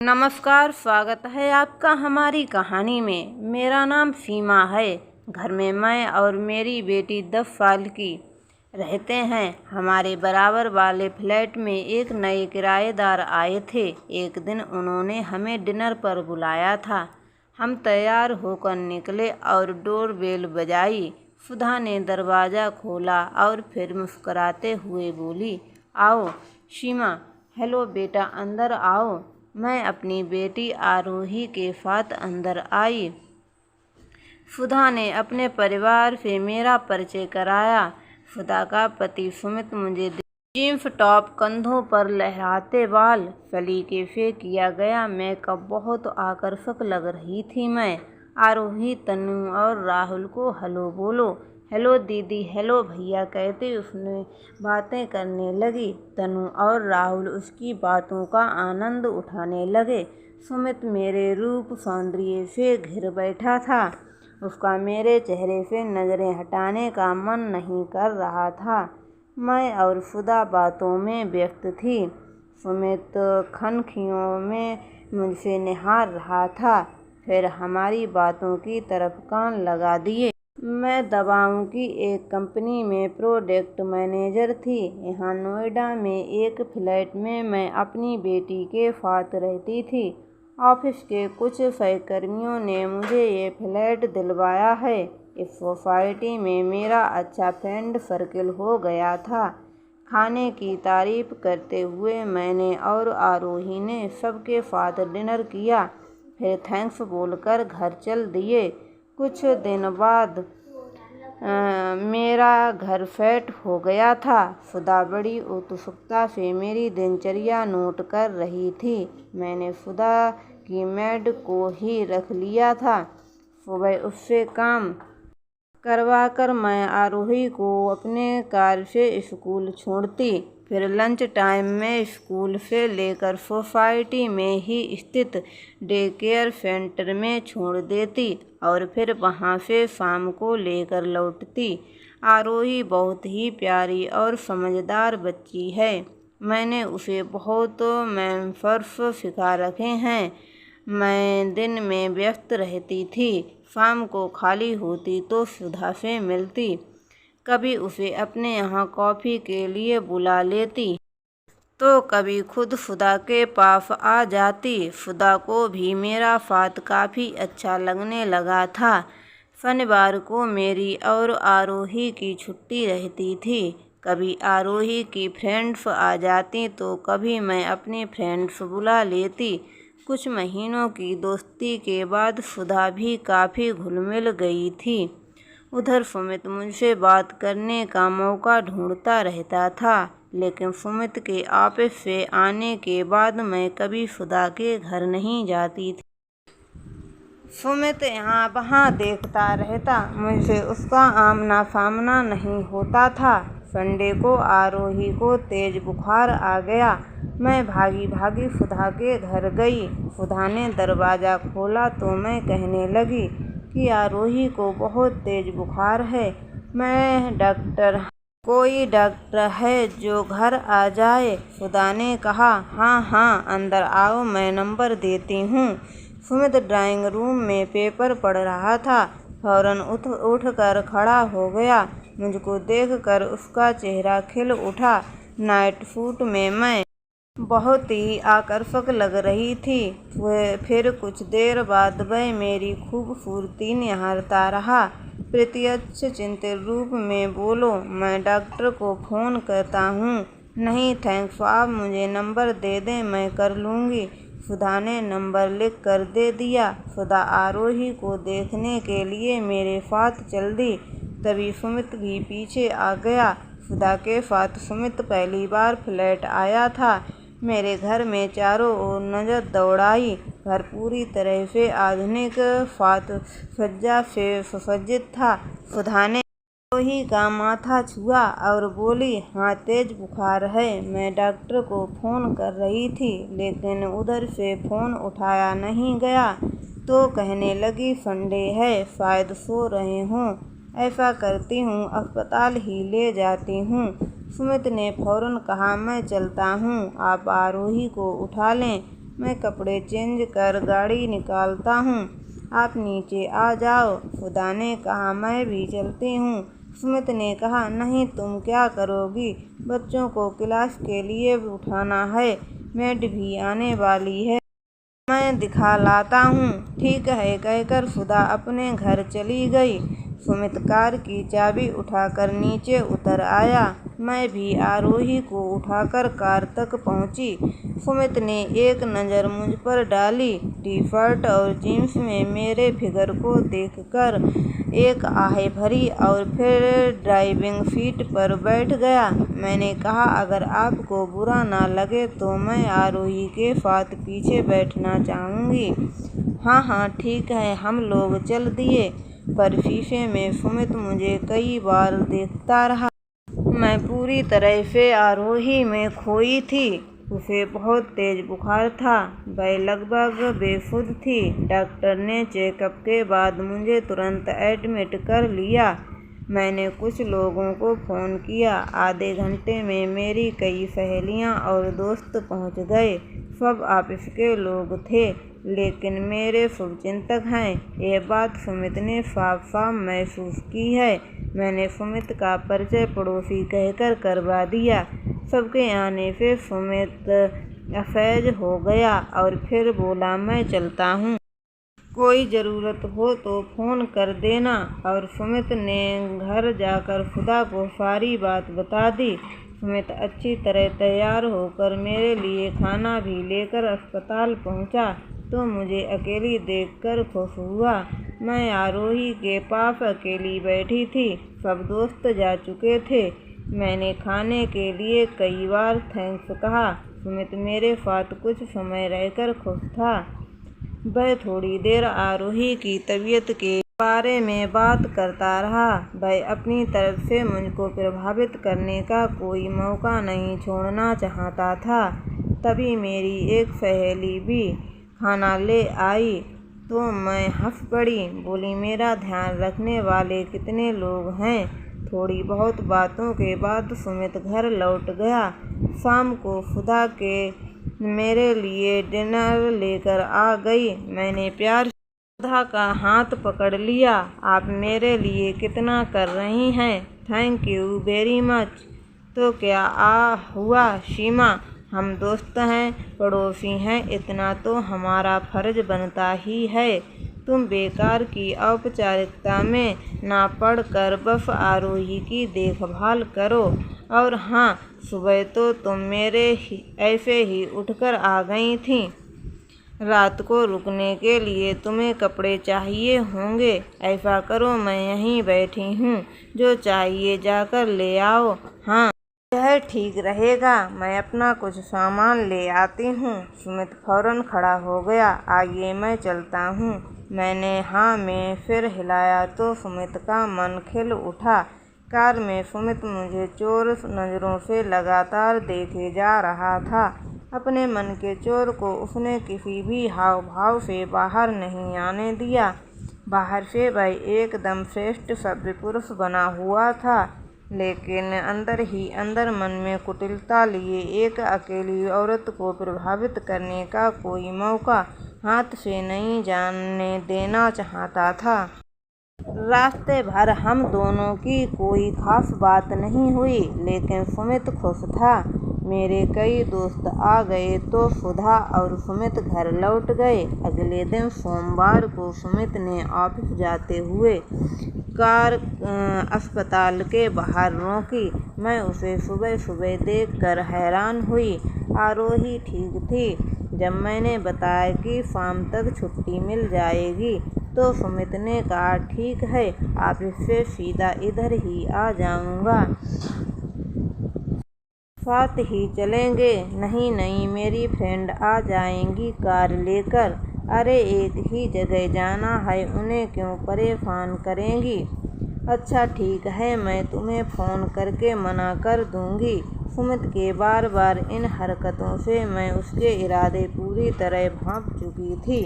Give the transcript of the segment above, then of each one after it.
नमस्कार, स्वागत है आपका हमारी कहानी में। मेरा नाम सीमा है। घर में मैं और मेरी बेटी 10 साल की रहते हैं। हमारे बराबर वाले फ्लैट में एक नए किराएदार आए थे। एक दिन उन्होंने हमें डिनर पर बुलाया था। हम तैयार होकर निकले और डोर बेल बजाई। सुधा ने दरवाज़ा खोला और फिर मुस्कुराते हुए बोली, आओ सीमा। हेलो बेटा, अंदर आओ। मैं अपनी बेटी आरोही के साथ अंदर आई। सुधा ने अपने परिवार से मेरा परिचय कराया। सुधा का पति सुमित मुझे जीन्स टॉप, कंधों पर लहराते बाल, सलीके से किया गया मेकअप बहुत आकर्षक लग रही थी मैं। आरोही तनु और राहुल को हेलो बोलो। हेलो दीदी, हेलो भैया कहते उसने बातें करने लगी। तनु और राहुल उसकी बातों का आनंद उठाने लगे। सुमित मेरे रूप सौंदर्य से घिर बैठा था। उसका मेरे चेहरे से नज़रें हटाने का मन नहीं कर रहा था। मैं और सुधा बातों में व्यस्त थी। सुमित खनखियों में मुझसे निहार रहा था, फिर हमारी बातों की तरफ कान लगा दिए। मैं दवाओं की एक कंपनी में प्रोडक्ट मैनेजर थी। यहाँ नोएडा में एक फ्लैट में मैं अपनी बेटी के साथ रहती थी। ऑफिस के कुछ सहकर्मियों ने मुझे ये फ्लैट दिलवाया है। इस सोसाइटी में मेरा अच्छा फ्रेंड सर्किल हो गया था। खाने की तारीफ करते हुए मैंने और आरोही ने सबके साथ डिनर किया, फिर थैंक्स बोलकर घर चल दिए। कुछ दिन बाद मेरा घर सेट हो गया था। सुधा बड़ी उत्सुकता से मेरी दिनचर्या नोट कर रही थी। मैंने सुधा की मेड को ही रख लिया था। सुबह उससे काम करवाकर मैं आरोही को अपने कार से स्कूल छोड़ती, फिर लंच टाइम में स्कूल से लेकर सोसाइटी में ही स्थित डे केयर सेंटर में छोड़ देती और फिर वहां से शाम को लेकर लौटती। आरोही बहुत ही प्यारी और समझदार बच्ची है। मैंने उसे बहुत मैनर्स सिखा रखे हैं। मैं दिन में व्यस्त रहती थी, शाम को खाली होती तो सुधा से मिलती, कभी उसे अपने यहाँ कॉफ़ी के लिए बुला लेती तो कभी खुद सुधा के पास आ जाती। सुधा को भी मेरा साथ काफ़ी अच्छा लगने लगा था। शनिवार को मेरी और आरोही की छुट्टी रहती थी। कभी आरोही की फ्रेंड्स आ जाती तो कभी मैं अपनी फ्रेंड्स बुला लेती। कुछ महीनों की दोस्ती के बाद सुधा भी काफ़ी घुल मिल गई थी। उधर सुमित मुझसे बात करने का मौका ढूंढता रहता था, लेकिन सुमित के ऑफिस से आने के बाद मैं कभी सुधा के घर नहीं जाती थी। सुमित यहाँ वहाँ देखता रहता, मुझसे उसका आमना सामना नहीं होता था। संडे को आरोही को तेज बुखार आ गया। मैं भागी भागी सुधा के घर गई। सुधा ने दरवाज़ा खोला तो मैं कहने लगी कि आरोही को बहुत तेज बुखार है। कोई डॉक्टर है जो घर आ जाए? सुधा ने कहा, हाँ हाँ, अंदर आओ, मैं नंबर देती हूँ। सुमित ड्राइंग रूम में पेपर पढ़ रहा था। फौरन उठकर खड़ा हो गया। मुझको देखकर उसका चेहरा खिल उठा। नाइट सूट में मैं बहुत ही आकर्षक लग रही थी। फिर कुछ देर बाद वह मेरी खूबसूरती निहारता रहा। प्रत्यक्ष चिंतित रूप में बोलो, मैं डॉक्टर को फ़ोन करता हूँ। नहीं थैंक्स, आप मुझे नंबर दे दें, मैं कर लूँगी। सुधा ने नंबर लिख कर दे दिया। सुधा आरोही को देखने के लिए मेरे साथ चल दी। तभी सुमित भी पीछे आ गया। सुधा के साथ सुमित पहली बार फ्लैट आया था। मेरे घर में चारों ओर नज़र दौड़ाई। घर पूरी तरह से आधुनिक साज सज्जा से सुसज्जित था। सुधा ने आरोही का माथा छुआ और बोली, हाँ तेज बुखार है। मैं डॉक्टर को फ़ोन कर रही थी, लेकिन उधर से फ़ोन उठाया नहीं गया तो कहने लगी संडे है, शायद सो रहे हों। ऐसा करती हूँ, अस्पताल ही ले जाती हूँ। सुमित ने फौरन कहा, मैं चलता हूँ, आप आरोही को उठा लें। मैं कपड़े चेंज कर गाड़ी निकालता हूँ। आप नीचे आ जाओ। खुदा ने कहा, मैं भी चलती हूँ। सुमित ने कहा, नहीं, तुम क्या करोगी? बच्चों को क्लास के लिए उठाना है, मेड भी आने वाली है, मैं दिखा लाता हूँ। ठीक है कहकर खुदा अपने घर चली गई। सुमित कार की चाबी उठाकर नीचे उतर आया। मैं भी आरोही को उठाकर कार तक पहुँची। सुमित ने एक नज़र मुझ पर डाली। टी-शर्ट और जीन्स में मेरे फिगर को देखकर एक आह भरी और फिर ड्राइविंग सीट पर बैठ गया। मैंने कहा, अगर आपको बुरा ना लगे तो मैं आरोही के साथ पीछे बैठना चाहूँगी। हाँ, ठीक है। हम लोग चल दिए। पर शीशे में सुमित मुझे कई बार देखता रहा। मैं पूरी तरह से आरोही में खोई थी। उसे बहुत तेज बुखार था। वह लगभग बेसुध थी। डॉक्टर ने चेकअप के बाद मुझे तुरंत एडमिट कर लिया। मैंने कुछ लोगों को फ़ोन किया। आधे घंटे में मेरी कई सहेलियां और दोस्त पहुंच गए। सब ऑफिस के लोग थे, लेकिन मेरे शुभचिंतक हैं। ये बात सुमित ने साफ साफ महसूस की है। मैंने सुमित का परिचय पड़ोसी कहकर करवा दिया। सबके आने से सुमित असहज हो गया और फिर बोला, मैं चलता हूँ, कोई ज़रूरत हो तो फ़ोन कर देना। और सुमित ने घर जाकर खुदा को सारी बात बता दी। सुमित अच्छी तरह तैयार होकर मेरे लिए खाना भी लेकर अस्पताल पहुंचा तो मुझे अकेली देखकर खुश हुआ। मैं आरोही के पास अकेली बैठी थी। सब दोस्त जा चुके थे। मैंने खाने के लिए कई बार थैंक्स कहा। सुमित मेरे साथ कुछ समय रहकर खुश था। वह थोड़ी देर आरोही की तबीयत के बारे में बात करता रहा। वह अपनी तरफ से मुझको प्रभावित करने का कोई मौका नहीं छोड़ना चाहता था। तभी मेरी एक सहेली भी खाना ले आई तो मैं हंस पड़ी। बोली, मेरा ध्यान रखने वाले कितने लोग हैं। थोड़ी बहुत बातों के बाद सुमित घर लौट गया। शाम को खुदा के मेरे लिए डिनर लेकर आ गई। मैंने प्यार से खुदा का हाथ पकड़ लिया। आप मेरे लिए कितना कर रही हैं। Thank you very much. तो क्या हुआ सीमा, हम दोस्त हैं, पड़ोसी हैं, इतना तो हमारा फर्ज बनता ही है। तुम बेकार की औपचारिकता में ना पड़कर बस आरोही की देखभाल करो। और हाँ, सुबह तो तुम मेरे ऐसे ही उठकर आ गई थी। रात को रुकने के लिए तुम्हें कपड़े चाहिए होंगे। ऐसा करो, मैं यहीं बैठी हूँ, जो चाहिए जाकर ले आओ। हाँ, यह ठीक रहेगा। मैं अपना कुछ सामान ले आती हूँ। सुमित फौरन खड़ा हो गया। आइए, मैं चलता हूँ। मैंने हाँ में सिर हिलाया तो सुमित का मन खिल उठा। कार में सुमित मुझे चोर नज़रों से लगातार देखे जा रहा था। अपने मन के चोर को उसने किसी भी हाव भाव से बाहर नहीं आने दिया। बाहर से वह एकदम श्रेष्ठ सभ्य पुरुष बना हुआ था, लेकिन अंदर ही अंदर मन में कुटिलता लिए एक अकेली औरत को प्रभावित करने का कोई मौका हाथ से नहीं जाने देना चाहता था। रास्ते भर हम दोनों की कोई खास बात नहीं हुई, लेकिन सुमित खुश था। मेरे कई दोस्त आ गए तो सुधा और सुमित घर लौट गए। अगले दिन सोमवार को सुमित ने ऑफिस जाते हुए कार अस्पताल के बाहर रोकी। मैं उसे सुबह सुबह देखकर हैरान हुई। आरोही ठीक थी। जब मैंने बताया कि शाम तक छुट्टी मिल जाएगी तो सुमित ने कहा, ठीक है, ऑफिस से सीधा इधर ही आ जाऊंगा, साथ ही चलेंगे। नहीं, मेरी फ्रेंड आ जाएंगी कार लेकर। अरे, एक ही जगह जाना है, उन्हें क्यों परेशान करेंगी। अच्छा ठीक है, मैं तुम्हें फ़ोन करके मना कर दूंगी। सुमित के बार बार इन हरकतों से मैं उसके इरादे पूरी तरह भांप चुकी थी।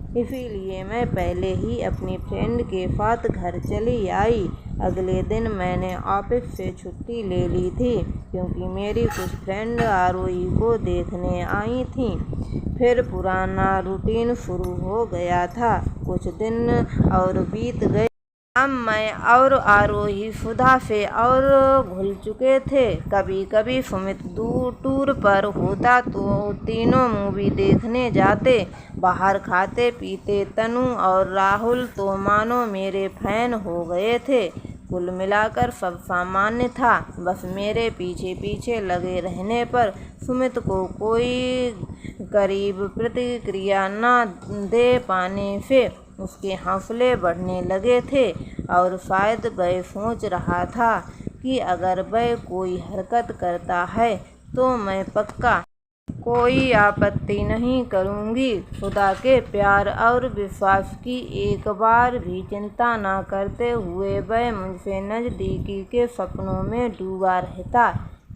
इसीलिए मैं पहले ही अपनी फ्रेंड के साथ घर चली आई। अगले दिन मैंने ऑफिस से छुट्टी ले ली थी क्योंकि मेरी कुछ फ्रेंड आरोही को देखने आई थीं। फिर पुराना रूटीन शुरू हो गया था। कुछ दिन और बीत गए। अब मैं और आरोही सुधा से और घुल चुके थे। कभी कभी सुमित टूर पर होता तो तीनों मूवी देखने जाते। बाहर खाते पीते। तनु और राहुल तो मानो मेरे फैन हो गए थे। कुल मिलाकर सब सामान्य था। बस मेरे पीछे पीछे लगे रहने पर सुमित को कोई करीब प्रतिक्रिया न दे पाने से उसके हौसले बढ़ने लगे थे और शायद वह सोच रहा था कि अगर वह कोई हरकत करता है तो मैं पक्का कोई आपत्ति नहीं करूँगी। खुदा के प्यार और विश्वास की एक बार भी चिंता न करते हुए वह मुझसे नज़दीकी के सपनों में डूबा रहता।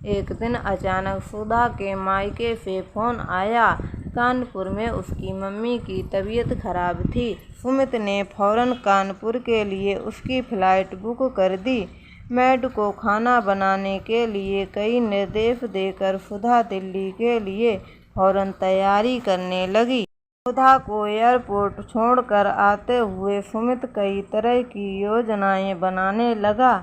एक दिन अचानक सुधा के मायके से फ़ोन आया। कानपुर में उसकी मम्मी की तबीयत खराब थी। सुमित ने फौरन कानपुर के लिए उसकी फ़्लाइट बुक कर दी। मैड को खाना बनाने के लिए कई निर्देश देकर सुधा दिल्ली के लिए फौरन तैयारी करने लगी। सुधा को एयरपोर्ट छोड़कर आते हुए सुमित कई तरह की योजनाएं बनाने लगा।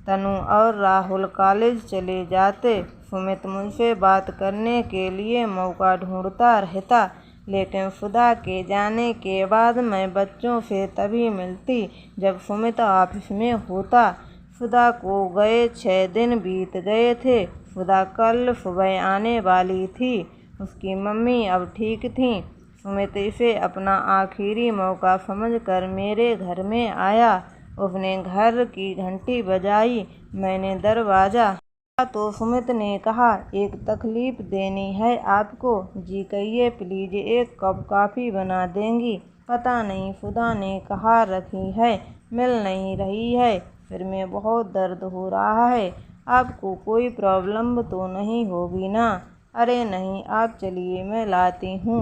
तनु और राहुल कॉलेज चले जाते। सुमित मुझसे बात करने के लिए मौका ढूंढता रहता, लेकिन सुधा के जाने के बाद मैं बच्चों से तभी मिलती जब सुमित ऑफिस में होता। सुधा को गए 6 दिन बीत गए थे। सुधा कल सुबह आने वाली थी। उसकी मम्मी अब ठीक थी। सुमित इसे अपना आखिरी मौका समझकर मेरे घर में आया। उसने घर की घंटी बजाई। मैंने दरवाज़ा तो सुमित ने कहा, एक तकलीफ़ देनी है आपको। जी कहिए, प्लीज़ एक कप कॉफ़ी बना देंगी? पता नहीं सुधा ने कहाँ रखी है, मिल नहीं रही है। सिर में बहुत दर्द हो रहा है। आपको कोई प्रॉब्लम तो नहीं होगी ना? अरे नहीं, आप चलिए मैं लाती हूँ।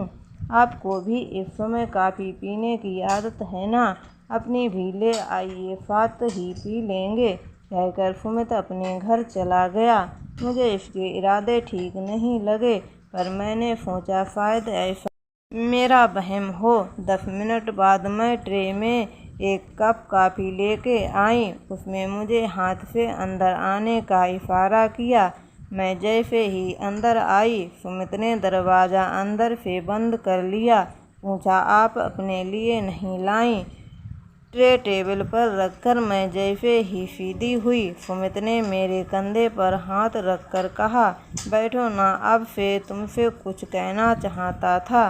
आपको भी इस समय कॉफ़ी पीने की आदत है ना? अपनी भी ले आइए, साथ ही पी लेंगे। कहकर सुमित अपने घर चला गया। मुझे इसके इरादे ठीक नहीं लगे, पर मैंने सोचा शायद ऐसा मेरा वहम हो। 10 मिनट बाद मैं ट्रे में एक कप कॉफ़ी लेके आई। उसमें मुझे हाथ से अंदर आने का इशारा किया। मैं जैसे ही अंदर आई, सुमित ने दरवाज़ा अंदर से बंद कर लिया। पूछा, आप अपने लिए नहीं लाई? ट्रे टेबल पर रखकर मैं जैसे ही सीधी हुई, सुमित ने मेरे कंधे पर हाथ रखकर कहा, बैठो ना, अब से तुमसे कुछ कहना चाहता था।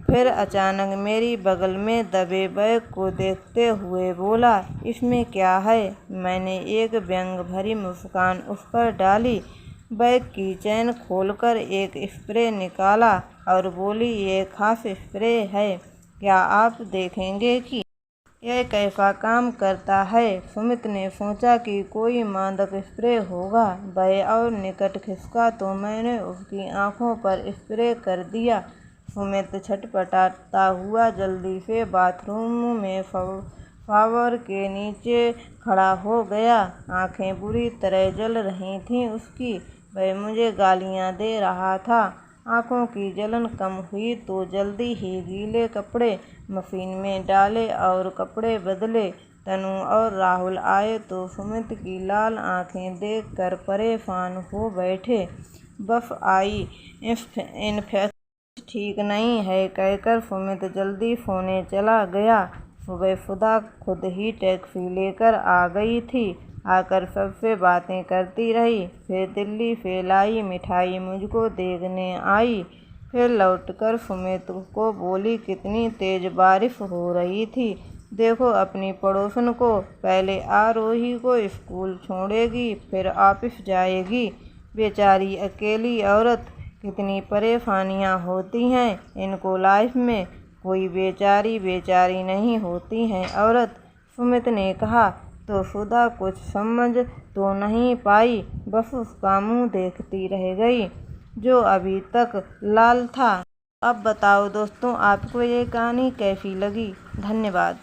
फिर अचानक मेरी बगल में दबे बैग को देखते हुए बोला, इसमें क्या है? मैंने एक व्यंग भरी मुस्कान उस पर डाली। बैग की चेन खोलकर एक स्प्रे निकाला और बोली, ये खास स्प्रे है, क्या आप देखेंगे कि यह कैसा काम करता है? सुमित ने सोचा कि कोई मादक स्प्रे होगा। वह और निकट खिसका तो मैंने उसकी आंखों पर स्प्रे कर दिया। सुमित छटपटाता हुआ जल्दी से बाथरूम में शावर के नीचे खड़ा हो गया। आंखें बुरी तरह जल रही थीं उसकी। वह मुझे गालियां दे रहा था। आंखों की जलन कम हुई तो जल्दी ही गीले कपड़े मशीन में डाले और कपड़े बदले। तनु और राहुल आए तो सुमित की लाल आंखें देखकर परेशान हो बैठे। बस आई इन्फेक्शन ठीक नहीं है, कहकर सुमित जल्दी सोने चला गया। सुबह सुधा खुद ही टैक्सी लेकर आ गई थी। आकर सबसे बातें करती रही। फिर दिल्ली से लाई मिठाई मुझको देखने आई। फिर लौटकर सुमित को बोली, कितनी तेज बारिश हो रही थी, देखो अपनी पड़ोसन को। पहले आरोही को स्कूल छोड़ेगी, फिर ऑफिस जाएगी। बेचारी अकेली औरत, कितनी परेशानियां होती हैं इनको लाइफ में। कोई बेचारी नहीं होती हैं औरत। सुमित ने कहा तो सुधा कुछ समझ तो नहीं पाई, बस उसका मुंह देखती रह गई जो अभी तक लाल था। अब बताओ दोस्तों, आपको ये कहानी कैसी लगी। धन्यवाद।